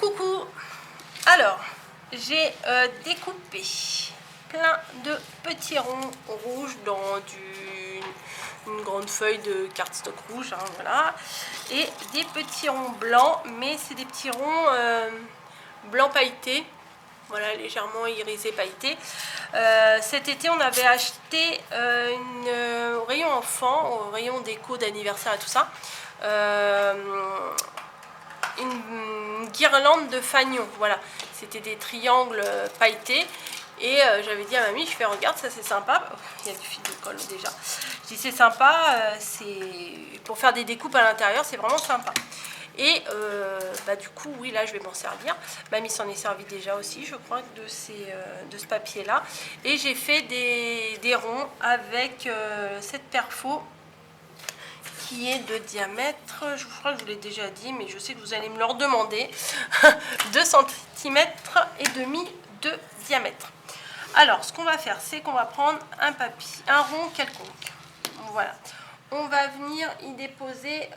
Coucou. Alors, j'ai découpé plein de petits ronds rouges dans une grande feuille de cardstock rouge, hein, voilà, et des petits ronds blancs, mais c'est des petits ronds blancs pailletés, voilà, légèrement irisés pailletés. Cet été, on avait acheté au rayon enfant, au rayon déco d'anniversaire et tout ça, une guirlande de fanions, voilà, c'était des triangles pailletés. Et j'avais dit à mamie, je fais regarde, ça c'est sympa. Il y a du fil de colle déjà. Je dis c'est sympa, c'est pour faire des découpes à l'intérieur, c'est vraiment sympa. Et du coup, oui, là je vais m'en servir. Mamie s'en est servie déjà aussi, je crois, de ce papier là. Et j'ai fait des ronds avec cette perfo qui est de diamètre, je crois que je vous l'ai déjà dit, mais je sais que vous allez me le redemander, 2 cm et demi de diamètre. Alors, ce qu'on va faire, c'est qu'on va prendre un papier, un rond quelconque. Voilà. On va venir y déposer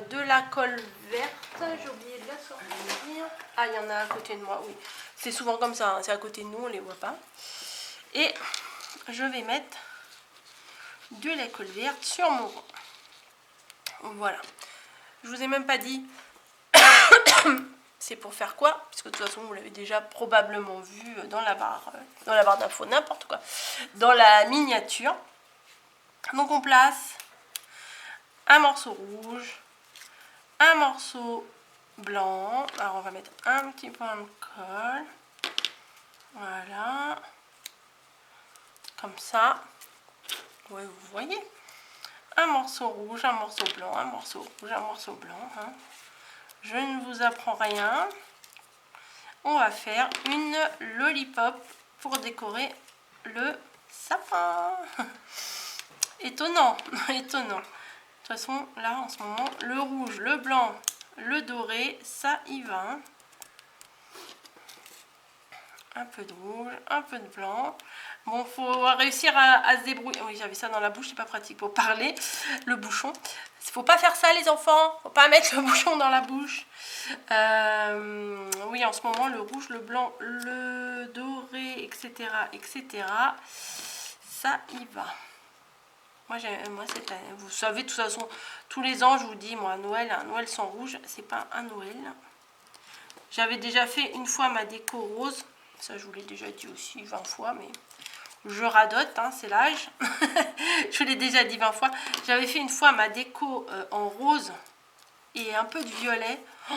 de la colle verte. J'ai oublié de la sortir. Ah, il y en a à côté de moi, oui. C'est souvent comme ça, hein. C'est à côté de nous, on ne les voit pas. Et je vais mettre de la colle verte sur mon rond. Voilà. Je vous ai même pas dit c'est pour faire quoi, puisque de toute façon vous l'avez déjà probablement vu dans la barre d'infos, n'importe quoi, dans la miniature. Donc on place un morceau rouge, un morceau blanc. Alors on va mettre un petit point de colle, voilà, comme ça. Ouais, vous voyez, un morceau rouge, un morceau blanc, un morceau rouge, un morceau blanc, hein. Je ne vous apprends rien. On va faire une lollipop pour décorer le sapin. Étonnant, étonnant. De toute façon, là, en ce moment, le rouge, le blanc, le doré, ça y va. Hein. Un peu de rouge, un peu de blanc. Bon, faut réussir à se débrouiller. Oui, j'avais ça dans la bouche, c'est pas pratique pour parler. Le bouchon. Faut pas faire ça, les enfants. Faut pas mettre le bouchon dans la bouche. Oui, en ce moment, le rouge, le blanc, le doré, etc., etc., ça y va. Moi, cette année, vous savez, de toute façon, tous les ans, je vous dis, moi, Noël, un Noël sans rouge, c'est pas un Noël. J'avais déjà fait une fois ma déco rose. Ça, je vous l'ai déjà dit aussi 20 fois, mais je radote, hein, c'est l'âge. Je vous l'ai déjà dit 20 fois. J'avais fait une fois ma déco en rose et un peu de violet. Oh,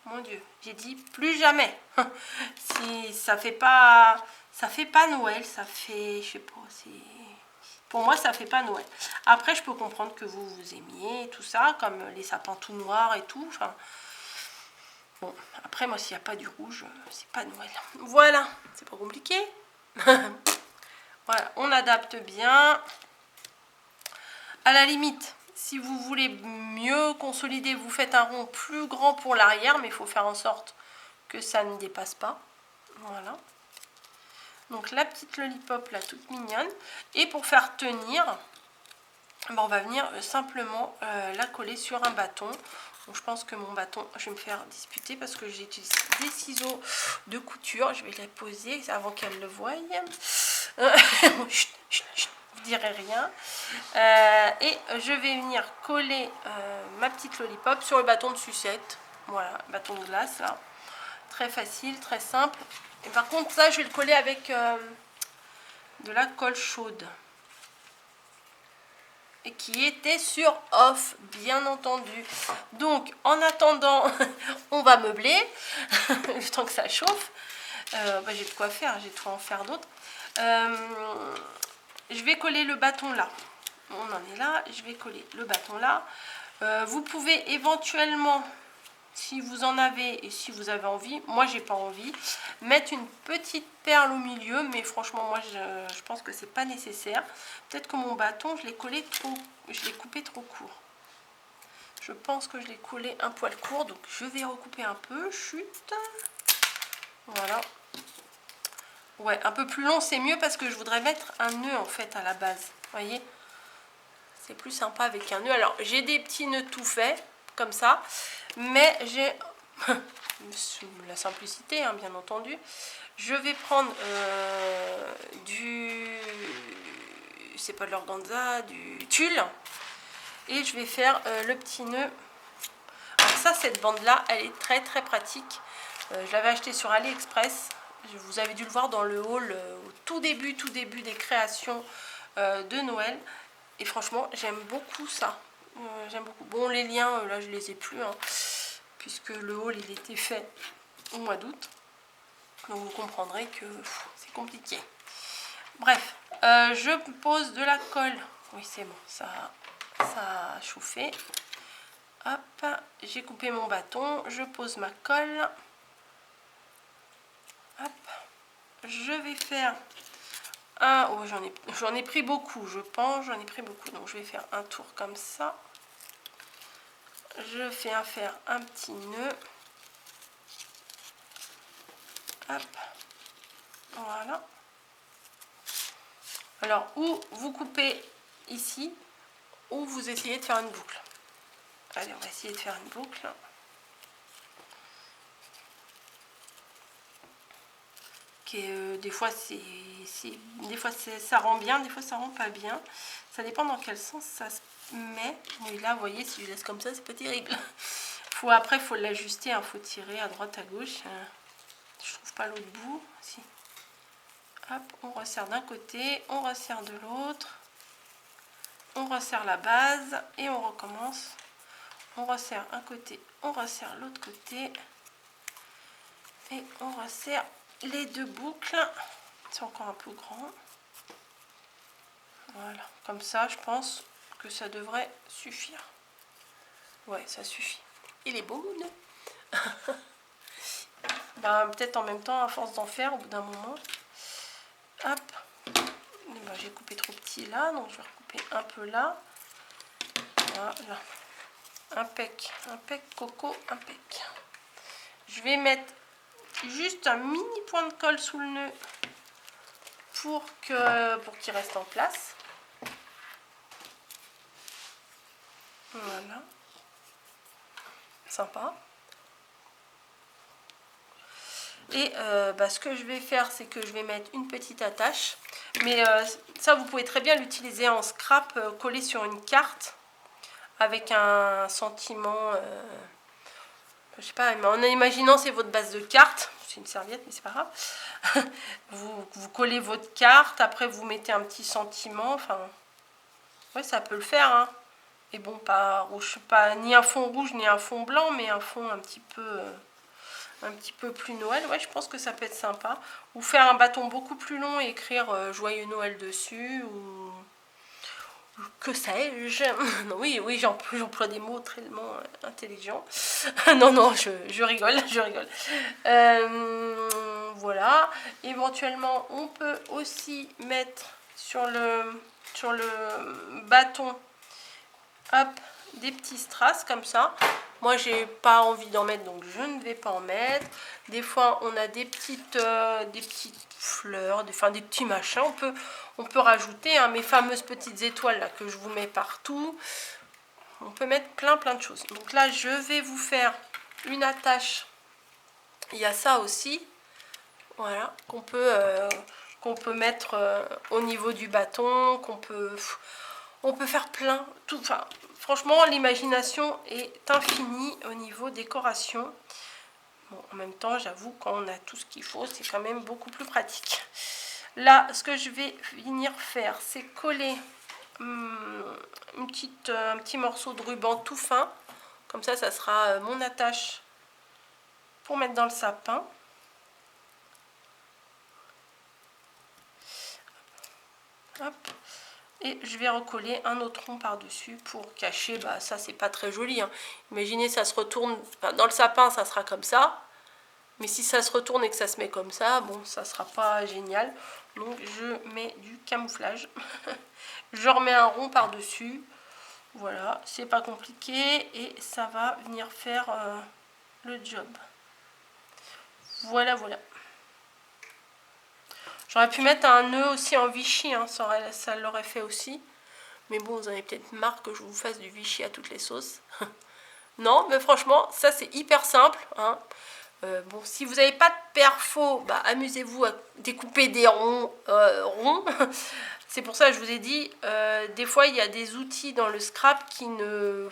mon Dieu, j'ai dit plus jamais. Si ça fait pas Noël, ça fait, je sais pas, c'est, pour moi ça fait pas Noël. Après, je peux comprendre que vous aimiez tout ça, comme les sapins tout noirs et tout. Enfin, bon, après moi s'il n'y a pas du rouge, c'est pas Noël. Voilà, c'est pas compliqué. Voilà, on adapte bien. À la limite, si vous voulez mieux consolider, vous faites un rond plus grand pour l'arrière, mais il faut faire en sorte que ça ne dépasse pas. Voilà. Donc la petite lollipop là, toute mignonne. Et pour faire tenir, on va venir simplement la coller sur un bâton. Donc, je pense que mon bâton, je vais me faire disputer parce que j'ai utilisé des ciseaux de couture. Je vais les poser avant qu'elle le voie. Chut, chut, chut, vous direz rien. Et je vais venir coller ma petite lollipop sur le bâton de sucette. Voilà, bâton de glace là. Très facile, très simple. Et par contre, ça, je vais le coller avec de la colle chaude. Et qui était sur off, bien entendu. Donc, en attendant, on va meubler, le temps que ça chauffe. J'ai de quoi faire, j'ai de quoi en faire d'autres. Je vais coller le bâton là. On en est là, je vais coller le bâton là. Vous pouvez éventuellement, si vous en avez et si vous avez envie, moi j'ai pas envie, mettre une petite perle au milieu, mais franchement moi je pense que c'est pas nécessaire. Peut-être que mon bâton je l'ai coupé trop court. Je pense que je l'ai collé un poil court, donc je vais recouper un peu. Chut. Voilà. Ouais, un peu plus long c'est mieux parce que je voudrais mettre un nœud en fait à la base. Vous voyez, c'est plus sympa avec un nœud. Alors j'ai des petits nœuds tout faits comme ça, mais j'ai sous la simplicité, hein, bien entendu. Je vais prendre c'est pas de l'organza, du tulle. Et je vais faire le petit nœud. Alors ça, cette bande-là, elle est très très pratique. Je l'avais acheté sur AliExpress. Vous avez dû le voir dans le haul au tout début des créations de Noël. Et franchement, j'aime beaucoup ça. J'aime beaucoup. Bon, les liens, là, je les ai plus, hein, puisque le haul, il était fait au mois d'août. Donc, vous comprendrez que c'est compliqué. Bref, je pose de la colle. Oui, c'est bon, ça a chauffé. Hop, j'ai coupé mon bâton. Je pose ma colle. Hop, je vais faire un... Oh, j'en ai pris beaucoup, je pense. J'en ai pris beaucoup. Donc, je vais faire un tour comme ça. Je fais faire un petit nœud. Hop, voilà. Alors, ou vous coupez ici, ou vous essayez de faire une boucle. Allez, on va essayer de faire une boucle. Des fois, ça rend bien, des fois, ça rend pas bien. Ça dépend dans quel sens ça se met. Oui, là, vous voyez, si je laisse comme ça, c'est pas terrible. Après, il faut l'ajuster, il faut tirer à droite, à gauche. Je trouve pas l'autre bout. Si. Hop, on resserre d'un côté, on resserre de l'autre. On resserre la base et on recommence. On resserre un côté, on resserre l'autre côté. Et on resserre les deux boucles. C'est encore un peu grand. Voilà, comme ça, je pense que ça devrait suffire. Ouais, ça suffit. Il est beau, non? Ben, peut-être en même temps, à force d'en faire, au bout d'un moment. Hop. Ben, j'ai coupé trop petit là, donc je vais recouper un peu là. Voilà. Impec, coco, impec. Je vais mettre juste un mini point de colle sous le nœud pour qu'il reste en place. Voilà. Sympa. Et ce que je vais faire, c'est que je vais mettre une petite attache. Mais ça, vous pouvez très bien l'utiliser en scrap, collé sur une carte, avec un sentiment... je sais pas, en imaginant c'est votre base de carte. C'est une serviette, mais c'est pas grave. vous collez votre carte, après vous mettez un petit sentiment. Enfin, ouais, ça peut le faire, hein. Et bon, pas rouge, pas ni un fond rouge ni un fond blanc, mais un fond un petit peu plus Noël. Ouais, je pense que ça peut être sympa. Ou faire un bâton beaucoup plus long et écrire Joyeux Noël dessus, ou que sais-je. Oui, j'emploie des mots tellement intelligents. non, je rigole. Voilà. Éventuellement, on peut aussi mettre sur le bâton, hop, des petits strass comme ça. Moi, j'ai pas envie d'en mettre, donc je ne vais pas en mettre. Des fois, on a des petites fleurs, des petits machins. On peut rajouter mes fameuses petites étoiles là que je vous mets partout. On peut mettre plein de choses. Donc là, je vais vous faire une attache. Il y a ça aussi, voilà, qu'on peut mettre au niveau du bâton, on peut faire plein, tout. Enfin, franchement, l'imagination est infinie au niveau décoration. Bon, en même temps, j'avoue, quand on a tout ce qu'il faut, c'est quand même beaucoup plus pratique. Là, ce que je vais venir faire, c'est coller un petit morceau de ruban tout fin. Comme ça sera mon attache pour mettre dans le sapin. Hop. Et je vais recoller un autre rond par-dessus pour cacher. Ça, c'est pas très joli, hein. Imaginez, ça se retourne. Dans le sapin, ça sera comme ça. Mais si ça se retourne et que ça se met comme ça, bon, ça sera pas génial. Donc, je mets du camouflage. Je remets un rond par-dessus. Voilà, c'est pas compliqué. Et ça va venir faire le job. Voilà. J'aurais pu mettre un nœud aussi en Vichy, hein, ça l'aurait fait aussi. Mais bon, vous en avez peut-être marre que je vous fasse du Vichy à toutes les sauces. Non, mais franchement, ça c'est hyper simple, hein. Bon, si vous n'avez pas de perfo, bah, amusez-vous à découper des ronds. C'est pour ça que je vous ai dit, des fois il y a des outils dans le scrap qui ne...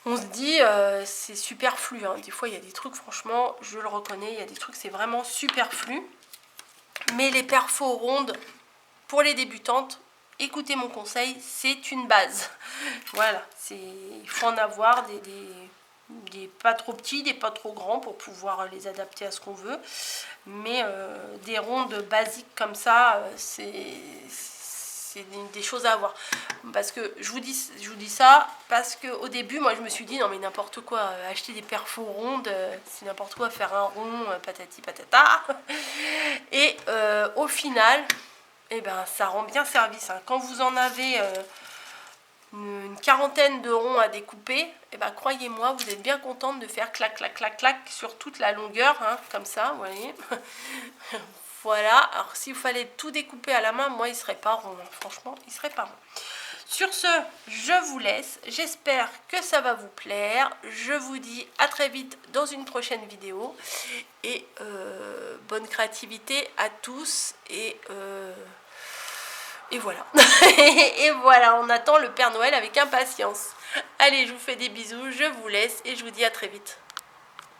On se dit, c'est superflu, hein. Des fois il y a des trucs, franchement, je le reconnais, il y a des trucs, c'est vraiment superflu. Mais les perfos rondes, pour les débutantes, écoutez mon conseil, c'est une base. Voilà, il faut en avoir des pas trop petits, des pas trop grands pour pouvoir les adapter à ce qu'on veut. Mais des rondes basiques comme ça, c'est des choses à avoir. Parce que je vous dis ça parce qu'au début, moi je me suis dit non mais n'importe quoi, acheter des perfos rondes, c'est n'importe quoi, faire un rond, patati patata. Et au final, eh ben, ça rend bien service, hein. Quand vous en avez une quarantaine de ronds à découper, eh ben, croyez-moi, vous êtes bien contente de faire clac, clac, clac, clac sur toute la longueur, hein, comme ça, vous voyez. Voilà, alors s'il fallait tout découper à la main, moi, il ne serait pas rond, hein. Franchement, il ne serait pas rond. Sur ce, je vous laisse. J'espère que ça va vous plaire. Je vous dis à très vite dans une prochaine vidéo. Et bonne créativité à tous. Et voilà. Et voilà, on attend le Père Noël avec impatience. Allez, je vous fais des bisous, je vous laisse et je vous dis à très vite.